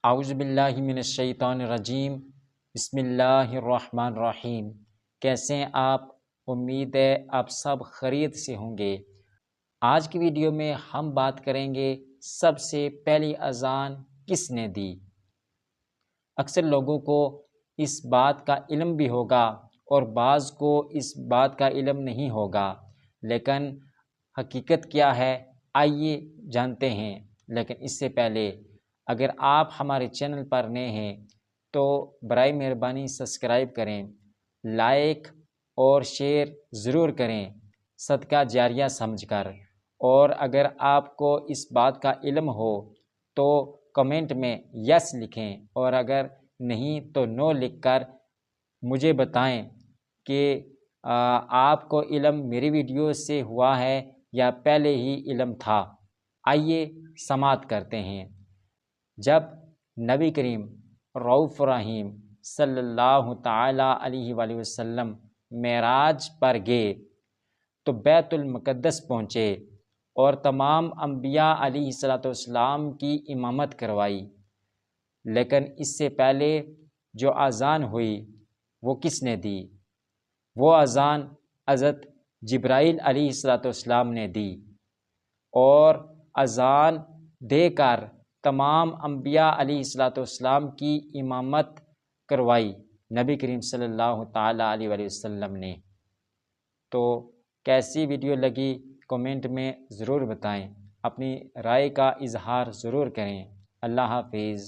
اعوذ باللہ من الشیطان الرجیم، بسم اللہ الرحمن الرحیم۔ کیسے ہیں آپ؟ امید ہے آپ سب خیریت سے ہوں گے۔ آج کی ویڈیو میں ہم بات کریں گے سب سے پہلی اذان کس نے دی۔ اکثر لوگوں کو اس بات کا علم بھی ہوگا اور بعض کو اس بات کا علم نہیں ہوگا، لیکن حقیقت کیا ہے آئیے جانتے ہیں۔ لیکن اس سے پہلے اگر آپ ہمارے چینل پر نئے ہیں تو برائے مہربانی سبسکرائب کریں، لائک اور شیئر ضرور کریں صدقہ جاریہ سمجھ کر، اور اگر آپ کو اس بات کا علم ہو تو کمنٹ میں یس لکھیں، اور اگر نہیں تو نو لکھ کر مجھے بتائیں کہ آپ کو علم میری ویڈیو سے ہوا ہے یا پہلے ہی علم تھا۔ آئیے سماعت کرتے ہیں۔ جب نبی کریم رؤوف رحیم صلی اللہ تعالی علیہ وآلہ وسلم معراج پر گئے تو بیت المقدس پہنچے اور تمام انبیاء علیہ الصلوۃ والسلام کی امامت کروائی، لیکن اس سے پہلے جو اذان ہوئی وہ کس نے دی؟ وہ اذان حضرت جبرائیل علیہ الصلوۃ والسلام نے دی، اور اذان دے کر تمام انبیاء علیہ الصلوۃ والسلام کی امامت کروائی نبی کریم صلی اللہ تعالیٰ علیہ وآلہ وسلم نے۔ تو کیسی ویڈیو لگی کمنٹ میں ضرور بتائیں، اپنی رائے کا اظہار ضرور کریں۔ اللہ حافظ۔